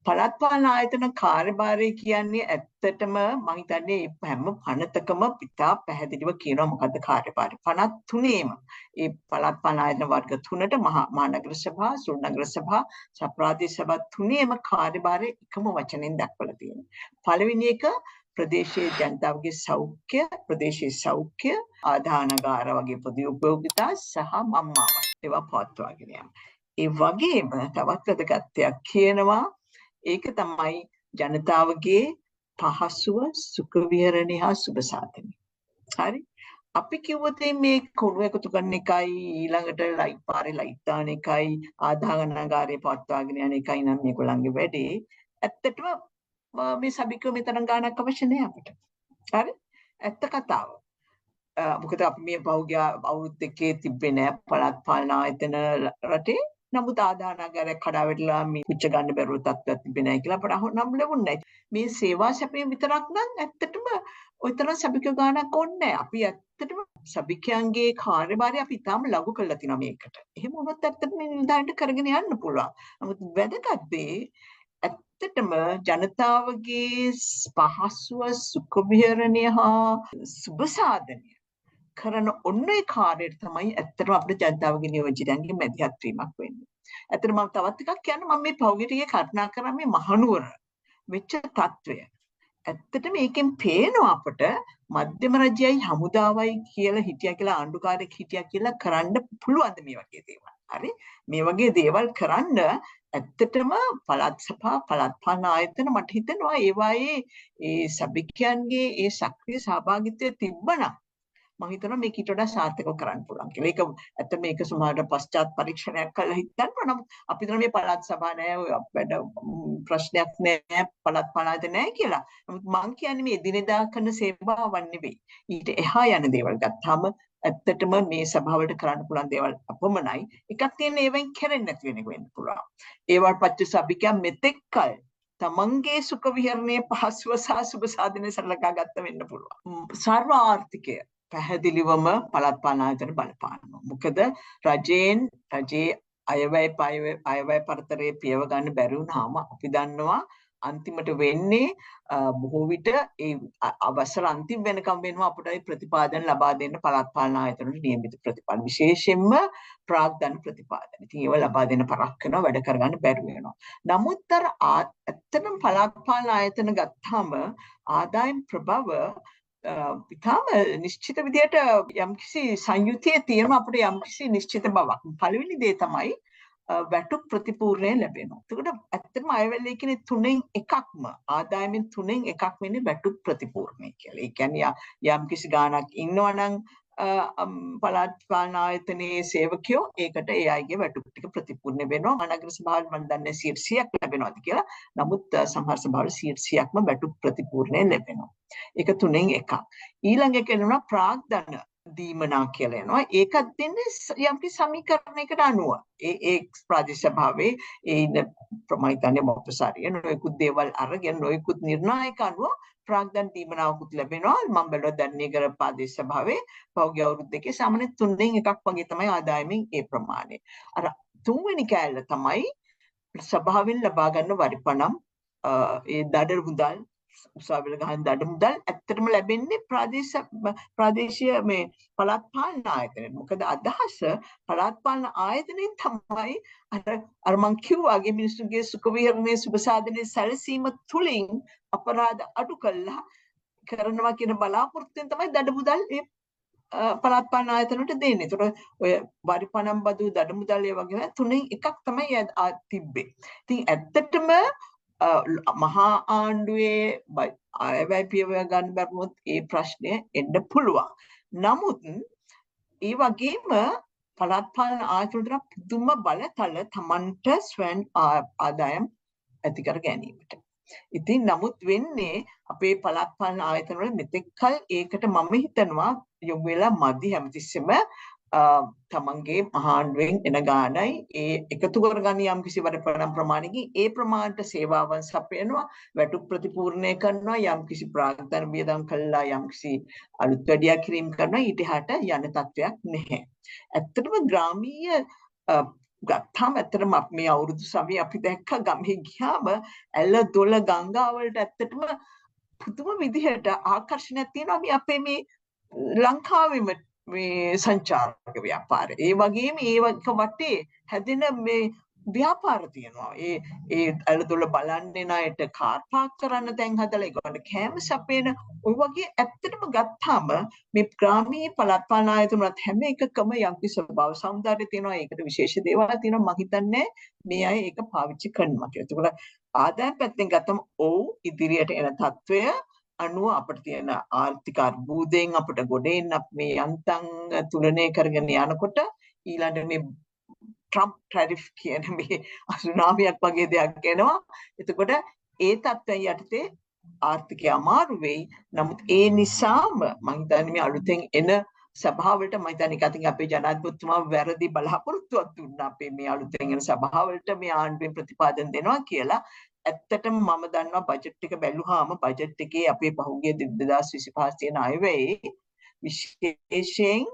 පළාත් පාලන ආයතන කාර්යභාරය කියන්නේ ඇත්තටම මම හිතන්නේ හැම පනතකම පිටා පැහැදිලිව කියනවා මොකද්ද කාර්යභාරය. 53ේම ඒ පළාත් පාලන ආයතන වර්ග 3ට මහනගර සභා, සුළු සභා, ප්‍රාදේශීය සභා 3ේම කාර්යභාරය එකම වචනෙන් දක්වලා තියෙනවා. පළවෙනි එක ප්‍රදේශීය ජනතාවගේ සෞඛ්‍ය, ප්‍රදේශීය සෞඛ්‍ය, ආධානාගාර වගේ පොදු උපයෝගිතා සහ මම්මාවත් ඒවා පවත්වාගෙන යාම. ඒ වගේම තවත් වැදගත් දෙයක් කියනවා ඒක තමයි ජනතාවගේ පහසුව සුඛ විහරණය හා සුබ සාධනය. හරි. අපි කිව්වොත් මේ කුණු එකතු කරන එකයි ඊළඟට ලයිට් පාරේ ලයිට් දාන එකයි ආදාහනාගාරේ පවත්වාගෙන යන එකයි නම් මේගොල්ලන්ගේ වැඩේ. ඇත්තටම මේ සබිකව මෙතරම් ගාණක් අවශ්‍ය නැහැ අපිට. හරි. ඇත්ත කතාව. මොකද අපි මේ පෞද්ගලික අවුරුදු දෙකේ තිබ්බේ නැහැ පළාත් පාලන ආයතන රටේ. නමුත් ආදාහනාගාරයක් කඩා වැටලා මේ පුච්ච ගන්න බැරුව තත්ත්වයක් තිබෙන්නේ නැහැ කියලා අපට නම් ලැබුණේ නැහැ. මේ සේවා සැපයීම විතරක් නම් ඇත්තටම ওই තරම් සබික ගාණක් ඕනේ නැහැ. අපි ඇත්තටම සබිකයන්ගේ කාර්යභාරය අපි තාම ලඝු කරලා තිනවා මේකට. එහෙම වුණොත් ඇත්තටම මේ නිලධාරීන්ට කරගෙන යන්න පුළුවන්. නමුත් වැදගත් දේ ඇත්තටම ජනතාවගේ පහසුව සුඛ විහරණය හා සුබ සාධනය කරන ඔන්නේ කාර්යයට තමයි ඇත්තටම අපේ ජනතාවගේ නියෝජිතයන්ගේ මැදිහත් වීමක් වෙන්නේ. ඇත්තටම මම තවත් එකක් කියන්න මම මේ පෞද්ගලිකයේ කල්පනා කරා මේ මහනුවර වෙච්ච තත්වය. ඇත්තටම මේකෙන් පේනවා අපට මධ්‍යම රජයයි හමුදාවයි කියලා හිටියා කියලා ආණ්ඩුකාරයෙක් හිටියා කියලා කරන්න පුළුවන්ද මේ වගේ දේවල්. හරි? මේ වගේ දේවල් කරන්න ඇත්තටම පළාත් සභා පළාත් පාලන ආයතන මට හිතෙනවා ඒවායේ ඒ සභිකයන්ගේ ඒ සක්‍රීය සහභාගීත්වය තිබ්බනම් මම හිතනවා මේක ඊට වඩා සාර්ථකව කරන්න පුළුවන් කියලා. ඒක ඇත්ත මේක සමහරට පශ්චාත් පරීක්ෂණයක් කරලා හිතන්න. නමුත් අපි හිතනවා මේ පළාත් සභා නෑ වැඩ ප්‍රශ්නයක් නෑ පළාත් පාලන නෑ කියලා. නමුත් මම කියන්නේ මේ එදිනෙදා කරන සේවාවන් නෙවෙයි. ඊට එහා යන දේවල් ගත්තාම ඇත්තටම මේ සභාවලට කරන්න පුළුවන් දේවල් අපමණයි. එකක් තියෙන ඒවෙන් කරන්නේ නැති වෙන එක වෙන්න පුළුවන්. ඒවට පත්‍ය සභිකයන් මෙතෙක්කල් තමන්ගේ සුඛ විහරණයේ පහසුව සහ සුබ සාධනය සලකා ගත්ත වෙන්න පුළුවන්. සර්ව ආර්ථිකය පැහැදිලිවම පළාත් පාලන ආයතන බලපානවා. මොකද රජයේ අයවැය පරතරයේ පියව ගන්න බැරි වුණාම අපි දන්නවා අන්තිමට වෙන්නේ බොහෝ විට ඒ අවසර අන්තිම වෙනකම් වෙනවා අපිට ප්‍රතිපාදන ලබා දෙන්න පළාත් පාලන ආයතන වල නියමිත ප්‍රතිපාදන විශේෂයෙන්ම ප්‍රාග්ධන ප්‍රතිපාදන. ඉතින් ඒව ලබා දෙන්න පරක් කරනවා වැඩ කරගන්න බැරි වෙනවා. නමුත් ඇත්තටම පළාත් පාලන ආයතන ගත්තාම ආදායම් ප්‍රභව ඉතාම නිශ්චිත විදියට යම්කිසි සංයුතියේ තියෙන අපිට යම්කිසි නිශ්චිත බවක්. පළවෙනි දේ තමයි වැටුප් ප්‍රතිපූර්ණය ලැබෙනවා. එතකොට ඇත්තටම අයවැල්ලේ කියන්නේ තුනෙන් එකක්ම ආදායමෙන් තුනෙන් එකක් වෙන්නේ වැටුප් ප්‍රතිපූර්ණය කියලා. ඒ කියන්නේ යම්කිසි ගාණක් ඉන්නවනම් පළාත් පාලන ආයතනයේ සේවකයෝ ඒකට ඒ අයගේ වැටුප් ටික ප්‍රතිපූර්ණ වෙනවා. මහනගර සභාවල මම දන්නේ 100ක් ලැබෙනවාද කියලා. නමුත් සමහර සභාවල 100ක්ම වැටුප් ප්‍රතිපූර්ණය ලැබෙනවා. ඒක තුනෙන් එකක්. ඊළඟ එක වෙනවා ප්‍රාග්ධන දීමනා කියලා එනවා. ඒකත් දෙන්නේ යම්කිසි සමීකරණයකට අනුව. ඒ ප්‍රාදේශීය සභාවේ ඒ ඉන්න ප්‍රමාණිතන්නේ මොකසාරිය නොයෙකුත් දේවල් අරගෙන නොයෙකුත් නිර්ණායක අනුව ප්‍රාග්ධන දීමනාවකුත් ලැබෙනවා. මම බැලුවා දැන් නගර ප්‍රාදේශීය සභාවේ පහුගිය අවුරුදු දෙකේ සාමාන්‍ය 3න් එකක් වගේ තමයි ආදායමින් ඒ ප්‍රමාණය. අර තුන්වෙනි කෑල්ල තමයි සභාවෙන් ලබා ගන්න වරිපණම් ඒ දඩ මුදල් උසාවිල ගහන දඩ මුදල් ඇත්තටම ලැබෙන්නේ ප්‍රාදේශීය මේ පළාත් පාලන ආයතනෙ. මොකද අදහස පළාත් පාලන ආයතනෙන් තමයි අර මං කිව්වාගේ මිනිස්සුගේ සුඛ විහරණයේ සුබ සාධනයේ සැලසීම තුලින් අපරාධ අඩු කළා කරනවා කියන බලාපොරොත්තුෙන් තමයි දඩ මුදල් ඒ පළාත් පාලන ආයතනට දෙන්නේ. ඒතකොට ඔය වරිපණම් බදු දඩ මුදල් ඒ වගේ තුනෙන් එකක් තමයි තිබ්බේ. ඉතින් ඇත්තටම මහා ආණ්ඩුවේ අයවැය පියව ගන්න බැරුණොත් ඒ ප්‍රශ්නය එන්න පුළුවන්. නමුත් ඒ වගේම පළාත් පාලන ආයතන වල පුදුම බලතල තමන්ට ස්වයං ආදායම් ඇති කර ගැනීමට. ඉතින් නමුත් වෙන්නේ අපේ පළාත් පාලන ආයතන වල මෙතෙක්කල් ඒකට මම හිතනවා යොමු වෙලා මදි හැමතිස්සෙම තමන්ගේ මහාණ්ඩුවෙන් එන ගාණයි ඒ එකතු කරගන්න යම් කිසි වරිපණම් ප්‍රමාණයකින් ඒ ප්‍රමාණයට සේවාවන් සපයනවා වැටුප් ප්‍රතිපූර්ණය කරනවා යම් කිසි ප්‍රාග්ධන වියදම් කළා යම් කිසි අලුත් වැඩියා කිරීම කරනවා ඊට එහාට යන තත්වයක් නැහැ. ඇත්තටම ග්‍රාමීය ගත්තාම ඇත්තටම මේ අවුරුදු සමයේ අපි දැක්ක ගමේ ගියාම ඇල දොළ ගංගා වලට ඇත්තටම පුදුම විදිහට ආකර්ෂණයක් තියෙනවා මේ අපේ මේ ලංකාවේම මේ සංචාරක ව්‍යාපාරය. ඒ වගේම ඒ වටේ හැදෙන මේ ව්‍යාපාර තියෙනවා. ඒ ඇලදොළ බලන්න එන අයට කාර් පාක් කරන්න තැන් හදලා ඒගොල්ලන්ට කෑම සපයන ඔය වගේ ඇත්තටම ගත්තාම මේ ග්‍රාමීය පළාත් පාලන ආයතනවල හැම එකකම යම්කිසි ස්වභාව සෞන්දර්යය තියෙනවා. ඒකට විශේෂ දේවල් තියෙනවා. මම හිතන්නේ මේ අය ඒක පාවිච්චි කරනවා කියලා. ඒක ආදායම් පැත්තෙන් ගත්තම ඔව් ඉදිරියට එන තත්වය අනුව අපිට තියෙන ආර්ථික අර්බුදයෙන් අපිට ගොඩ එන්න මේ යන්තම් තුලනය කරගෙන යනකොට ඊළඟ මේ ට්‍රම්ප් ටැරිෆ් කියන මේ අසුනාමියක් වගේ දෙයක් එනවා. එතකොට ඒ තත්ත්වයන් යටතේ ආර්ථිකය අමාරු වෙයි. නමුත් ඒ නිසාම මම හිතන්නේ මේ අලුතෙන් එන සභාවලට මම හිතන්නේ කතින් අපේ ජනාධිපතිතුමා වැරදි බලාපොරොත්තුවක් දුන්නා අපේ මේ අලුතෙන් එන සභාවලට මේ ආණ්ඩුවෙන් ප්‍රතිපාදන දෙනවා කියලා. ඇත්තටම මම දන්නවා බජට් එක බැලුවාම බජට් එකේ අපේ පහුගිය 2025 තියෙන අයවැයේ විශේෂයෙන්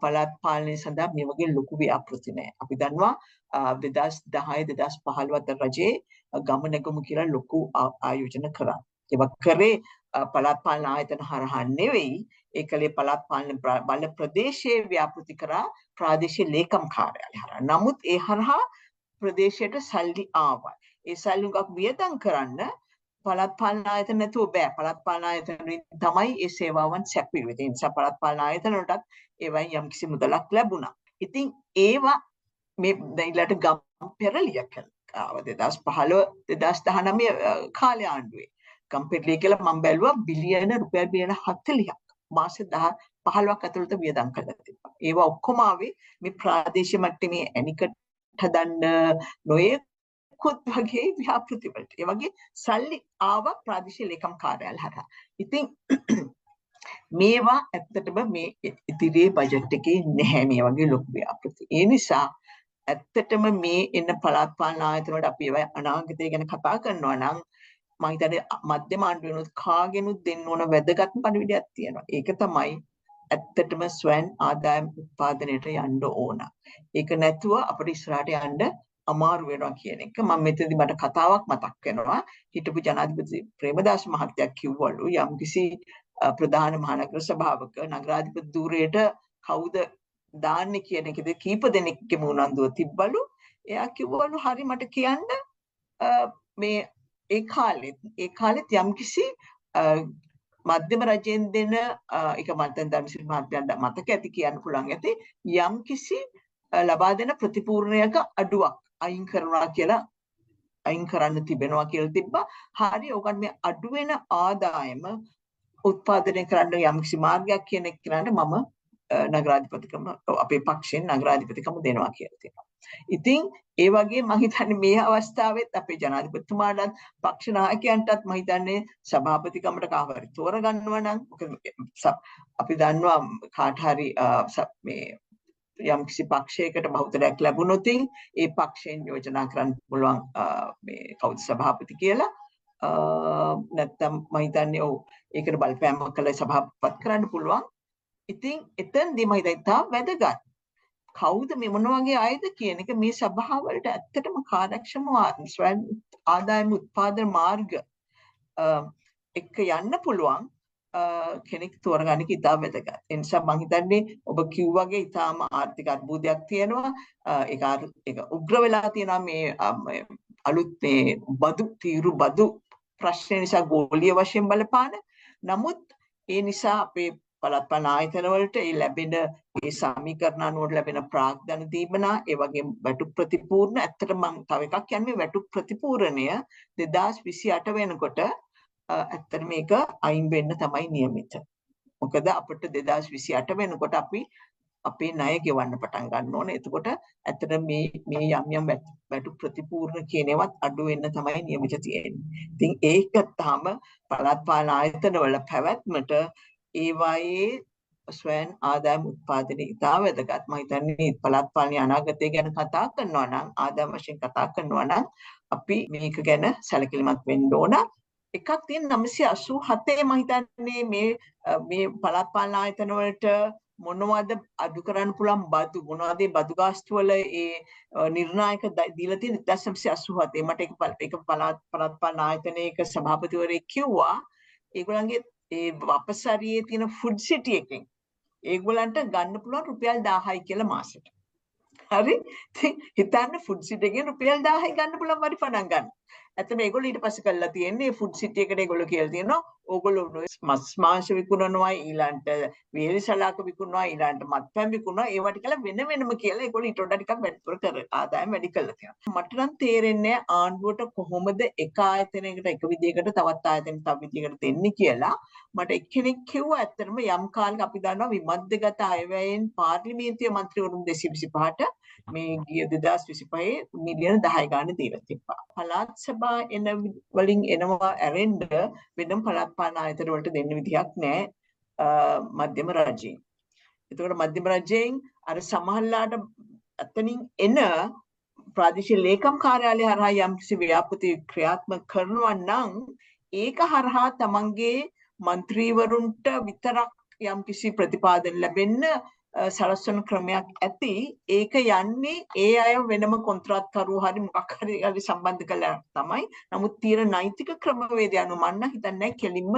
පළාත් පාලනය සඳහා මේ වගේ ලොකු ව්‍යාපෘති නැහැ. අපි දන්නවා 2010 2015 රජයේ ගමනගමු කියලා ලොකු ආයෝජන කරා. ඒවා කරේ පළාත් පාලන ආයතන හරහා නෙවෙයි. ඒකලේ පළාත් පාලන බල ප්‍රදේශයේ ව්‍යාපෘති කරා ප්‍රාදේශීය ලේකම් කාර්යාලය හරහා. නමුත් ඒ හරහා ප්‍රදේශයට සල්ලි ආවා. ඒ සල්ලි උගක් වියදම් කරන්න පළාත් පාලන ආයතන නැතුව බෑ. පළාත් පාලන ආයතන තමයි ඒ සේවාවන් සැපයුවේ. ඒ නිසා පළාත් පාලන ආයතන වලටත් ඒවයින් යම්කිසි මුදලක් ලැබුණා. ඉතින් ඒවා මේ දැයිලට ගම් පෙරලියක් ආවා 2015 2019 කාලේ ආණ්ඩුවේ. ගම් පෙරලිය කියලා මම බැලුවා බිලියන රුපියල් බිලියන 40ක් මාසෙ 15ක් ඇතුළත වියදම් කරලා තිබ්බා. ඒවා ඔක්කොම ආවේ මේ ප්‍රාදේශීය මට්ටමේ ඇනිකට් හදන්න නොයෙකුත් වගේ ව්‍යාපෘති වලට. ඒ වගේ සල්ලි ආවා ප්‍රාදේශීය ලේකම් කාර්යාල හරහා. ඉතින් මේවා ඇත්තටම මේ ඉදිරියේ බජට් එකේ නැහැ මේ වගේ ලොකු ව්‍යාපෘති. ඒ නිසා ඇත්තටම මේ එන පළාත් පාලන ආයතන වලට අපි ඒවා අනාගතය ගැන කතා කරනවා නම් මම හිතන්නේ මධ්‍යම ආණ්ඩුවෙනුත් කාගෙනුත් දෙන්න ඕන වැදගත් පණිවිඩයක් තියෙනවා. ඒක තමයි ඇත්තටම ස්වයං ආදායම් උත්පාදනයට යන්න ඕන. ඒක නැතුව අපිට ඉස්සරහට යන්න අමාරු වෙනවා කියන එක. මම මෙතනදී මට කතාවක් මතක් වෙනවා. හිටපු ජනාධිපති ප්‍රේමදාස මහත්තයා කිව්වලු යම්කිසි ප්‍රධාන මහනගර සභාවක නගරාධිපති ධූරයට කවුද දාන්නේ කියන එකද කීප දෙනෙක්ගේම උනන්දුව තිබ්බලු. එයා කිව්වලු හරි මට කියන්න මේ ඒ කාලෙත් යම්කිසි මධ්‍යම රජයෙන් දෙන ඒක මම දැන් ධර්මසිරි මහත්තයාට මතක ඇති කියන්න පුළුවන් ඇති යම්කිසි ලබා දෙන ප්‍රතිපූර්ණයක අඩුවක් අයින් කරනවා කියලා අයින් කරන්න තිබෙනවා කියලා තිබ්බා. හරි ඔකට මේ අඩු වෙන ආදායම උත්පාදනය කරන්න යම්කිසි මාර්ගයක් කියන එක කියනට මම නගරාධිපතිකම අපේ පක්ෂයෙන් නගරාධිපතිකම දෙනවා කියලා තියෙනවා. ඉතින් ඒ වගේ මම හිතන්නේ මේ අවස්ථාවෙත් අපේ ජනාධිපතිතුමාටත් පක්ෂ නායකයන්ටත් මම හිතන්නේ සභාපතිකමට කාවරි තෝරගන්නවා නම් අපි දන්නවා කාට හරි මේ යම්කිසි පක්ෂයකට බහුතරයක් ලැබුණොත් ඒ පක්ෂයෙන් යෝජනා කරන්න පුළුවන් මේ කවුද සභාපති කියලා. නැත්තම් මම හිතන්නේ ඔව් ඒකට බලපෑමක් කළා සභාපතිපත් කරන්න පුළුවන්. ඉතින් එතනදී මම හිතා වැදගත්. කවුද මේ මොන වගේ අයද කියන එක මේ සභාවලට ඇත්තටම කාර්යක්ෂම ස්වයං ආදායම උත්පාදන මාර්ග එක්ක යන්න පුළුවන් කෙනෙක් තෝරගන්න එක ඉතා වැදගත්. ඒ නිසා මම හිතන්නේ ඔබ කිව්වාගේ ඉතාම ආර්ථික අර්බුදයක් තියෙනවා. ඒක උග්‍ර වෙලා තියෙනවා මේ අලුත් මේ තීරු බදු ප්‍රශ්න නිසා ගෝලීය වශයෙන් බලපාන. නමුත් ඒ නිසා අපේ පළාත් පාලන ආයතන වලට ඒ ලැබෙන ඒ සමීකරණ අනුව ලැබෙන ප්‍රාග්ධන දීමනා ඒ වගේ වැටුප් ප්‍රතිපූර්ණ ඇත්තටම මම තව එකක් කියන්නේ වැටුප් ප්‍රතිපූර්ණය 2028 වෙනකොට ඇත්තට මේක අයින් වෙන්න තමයි නියමිත. මොකද අපිට 2028 වෙනකොට අපි අපේ ණය ගෙවන්න පටන් ගන්න ඕනේ. එතකොට ඇත්තට මේ යම් වැටුප් ප්‍රතිපූර්ණ කියන ඒවාත් අඩු වෙන්න තමයි නියමිත තියෙන්නේ. ඉතින් ඒක තමයි පළාත් පාලන ආයතන වල පැවැත්මට ඒවායේ ස්වයං ආදායම උත්පාදනය ඉතා වැදගත්. මම හිතන්නේ පළාත් පාලනයේ අනාගතය ගැන කතා කරනවා නම් ආදායම වශයෙන් කතා කරනවා නම් අපි මේක ගැන සැලකිලිමත් වෙන්න ඕන. එකක් තියෙන 987 මම හිතන්නේ මේ පළාත් පාලන ආයතන වලට මොනවද අඩු කරන්න පුළුවන් බදු මොනවද ඒ බදු ගාස්තු වල ඒ නිර්ණායක දීලා තියෙන 1987 මට ඒක පළාත් පාලන ආයතනයක සභාපතිවරයෙක් කිව්වා ඒගොල්ලන්ගේ ඒ වපසරියේ තියෙන ෆුඩ් සිටි එකෙන් ඒගොල්ලන්ට ගන්න පුළුවන් රුපියල් 1000යි කියලා මාසෙට. හරි හිතන්න ෆුඩ් සිටි එකෙන් රුපියල් 1000යි ගන්න පුළුවන් වරි පණන් ගන්න. ඇත්තම ඒගොල්ලෝ ඊට පස්සේ කළා තියෙන්නේ ෆුඩ් සිටි එකට ඒගොල්ලෝ කියලා තියෙනවා ඕගොල්ලෝ මස් මාංශ විකුණනවා ඊළඟට වේලි සලාක විකුණනවා ඊළඟට මත්පැන් විකුණනවා ඒවට කියලා වෙන වෙනම කියලා ඒගොල්ලෝ ඊට වඩා ටිකක් වැඩිපුර කර ආදායම් වැඩි කළා තියෙනවා. මට නම් තේරෙන්නේ ආණ්ඩුවට කොහොමද එක ආයතනයකට එක විදිහකට තවත් ආයතනයකට තව විදිහකට දෙන්නේ කියලා. මට එක්කෙනෙක් කිව්වා ඇත්තටම යම් කාලයක අපි දන්නවා විමධ්‍යගත අයවැයෙන් පාර්ලිමේන්තුවේ මන්ත්‍රීවරුන් 225ට මේ ගිය 2025 මිලියන 10 ගාන දීලා තිබ්බා. පළාත් සභා එන වලින් එනවා ඇරෙන්න වෙනම පළාත් පාලන ආයතන වලට දෙන්න විදිහක් නැහැ මධ්‍යම රජයෙන්. එතකොට මධ්‍යම රජයෙන් අර සමහරලාට අතනින් එන ප්‍රාදේශීය ලේකම් කාර්යාලය හරහා යම්කිසි ව්‍යාපෘති ක්‍රියාත්මක කරනවා නම් ඒක හරහා තමන්ගේ മന്ത്രിවරුන්ට විතරක් යම්කිසි ප්‍රතිපාදන ලැබෙන්න සලස්වන ක්‍රමයක් ඇති. ඒක යන්නේ ඒ අය වෙනම කොන්ත්‍රාත්කරුවෝ හරි මොකක් හරි සම්බන්ධ කරලා තමයි. නමුත් තියෙන නෛතික ක්‍රමවේදය අනුව මම හිතන්නේ කෙලින්ම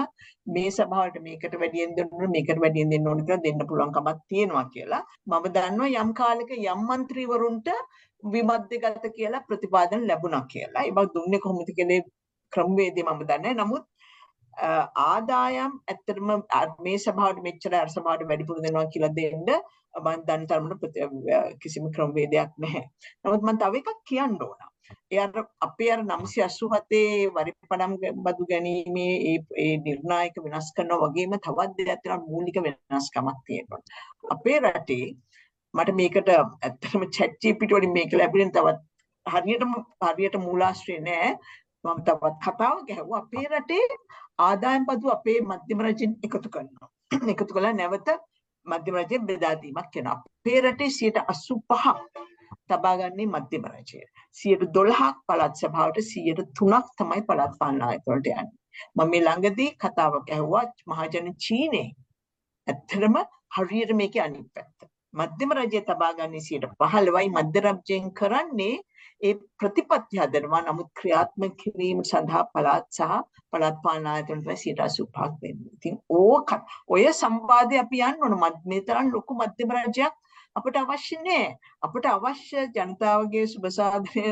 මේ සභාවට මේකට වැඩියෙන් දෙන්න ඕන මේකට වැඩියෙන් දෙන්න ඕන කියලා දෙන්න පුළුවන් කමක් තියෙනවා කියලා. මම දන්නවා යම් කාලයක යම් മന്ത്രിවරුන්ට විමධ්‍යගත කියලා ප්‍රතිපාදන ලැබුණා කියලා. ඒ බව දුන්නේ කොහොමද කියලා ක්‍රමවේදය මම දන්නේ. නමුත් ආදායම් ඇත්තටම මේ සභාවට මෙච්චර අර සභාවට වැඩිපුර දෙනවා කියලා දෙන්න මම දන්න තරමට කිසිම ක්‍රමවේදයක් නැහැ. නමුත් මම තව එකක් කියන්න ඕන. ඒ අර අපේ අර 987 වරිපඩම් බදු ගැනීමේ ඒ නිර්ණායක වෙනස් කරනවා වගේම තවත් දෙයක් තියෙනවා මූලික වෙනස්කමක් තියෙනවා. අපේ රටේ මට මේකට ඇත්තටම chat GPT වලින් මේක ලැබෙන තවත් හරියට මූලාශ්‍රය නැහැ. මම තවත් කතාවක් ගැහුවා අපේ රටේ ආදායම් බදු අපේ මධ්‍යම රජයෙන් එකතු කරනවා. එකතු කළා නැවත මධ්‍යම රජයෙන් බෙදා දීමක් කරනවා. අපේ රටේ 85% තබා ගන්නේ මධ්‍යම රජය. 12%ක් පළාත් සභාවට 3%ක් තමයි පළාත් පාලන ආයතන වලට යන්නේ. මම මේ ළඟදී කතාවක් ඇහුවා මහජන චීනේ ඇත්තටම හරියට මේකේ අනිත් පැත්ත. මධ්‍යම රජය තබා ගන්නේ 15%යි මධ්‍ය රජයෙන් කරන්නේ ඒ ප්‍රතිපත්ති හදනවා. නමුත් ක්‍රියාත්මක කිරීම සඳහා පළාත් සහ පළාත් පාලන ආයතන වල 85%ක් දෙන්නේ. ඉතින් ඔය සම්වාදය අපි යන්න ඕන. මේ තරම් ලොකු මධ්‍යම රජයක් අපට අවශ්‍ය නැහැ. අපට අවශ්‍ය ජනතාවගේ සුබ සාධනය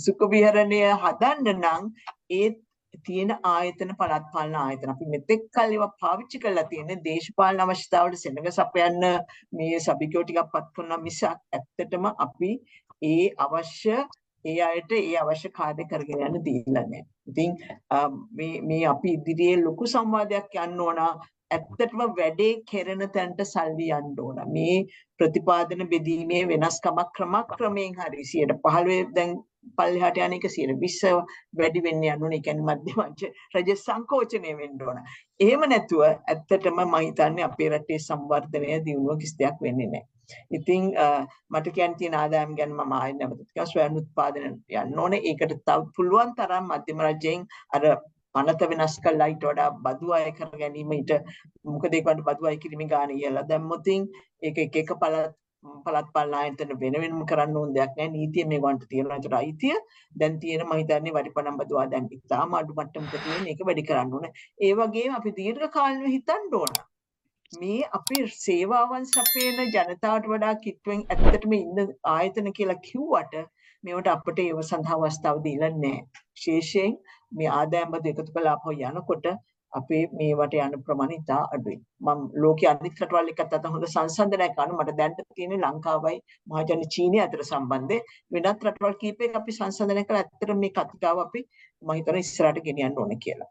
සුඛ විහරණය හදන්න නම් ඒ තියෙන ආයතන පළාත් පාලන ආයතන අපි මෙතෙක් කල් ඒවා පාවිච්චි කරලා තියෙන දේශපාලන අවශ්‍යතාවලට සෙනඟ සපයන්න මේ සබිකෝ ටිකක් පත් කරනවා මිසක් ඇත්තටම අපි ඒ අයට ඒ අවශ්‍ය කාර්ය කරගෙන යන්න දීලා නැහැ. ඉතින් මේ අපි ඉදිරියේ ලොකු සංවාදයක් යන්න ඕන. ඇත්තටම වැඩේ කෙරෙන තැනට සල්ලි යන්න ඕන. මේ ප්‍රතිපාදන බෙදීමේ වෙනස්කමක් ක්‍රමයෙන් හරි 15 දැන් පල්ලෙහාට යන එක 20 වැඩි වෙන්න යනවා. ඒ කියන්නේ මධ්‍යම රජ සංකෝචනය වෙන්න ඕන. එහෙම නැතුව ඇත්තටම මම හිතන්නේ අපේ රටේ සංවර්ධනය දියුණුව කිසි දෙයක් වෙන්නේ නැහැ. ඉතින් මට කියන්න තියෙන ආදායම් ගැන මම ආයෙ නැවත ටිකක් ස්වයං උත්පාදන යන්න ඕනේ. ඒකට තව පුළුවන් තරම් මධ්‍යම රජයෙන් අර පනත වෙනස් කළා ඊට වඩා බදු අය කර ගැනීම ඊට මොකද ඒකට බදු අය කිරීමේ ගාන ඉහළලා දැම්මොතින් ඒක එක පළාත් පාලන ආයතන වෙනම කරන්න ඕන දෙයක් නැහැ. නීතිය මේකට තියෙනවා. ඒකට අයිතිය දැන් තියෙන මම හිතන්නේ වරිපණම් බදු ආදායම් ඉතාම අඩු මට්ටමක තියෙන ඒක වැඩි කරන්න ඕනේ. ඒ වගේම අපි දීර්ඝ කාලීනව හිතන්න ඕන. මේ අපේ සේවාවන් සපයන ජනතාවට වඩා කිට්ටුවෙන් ඇත්තටම ඉන්න ආයතන කියලා කිව්වට මේවට අපිට ඒව සඳහා අවස්ථාව දීලා නැහැ. විශේෂයෙන් මේ ආදායම් බදු එකතු කළා අපෝ යනකොට අපේ මේවට යන ප්‍රමාණය ඉතා අඩුයි. මම ලෝකයේ අනිත් රටවල් එක්කත් අත හොඳ සංසන්දනයක් කරන මට දැන් තියෙන්නේ ලංකාවයි මහජන චීනය අතර සම්බන්ධය. වෙනත් රටවල් කීපයක අපි සංසන්දනය කරලා ඇත්තට මේ කතිකාව අපි මම හිතනවා ඉස්සරහට ගෙනියන්න ඕනේ කියලා.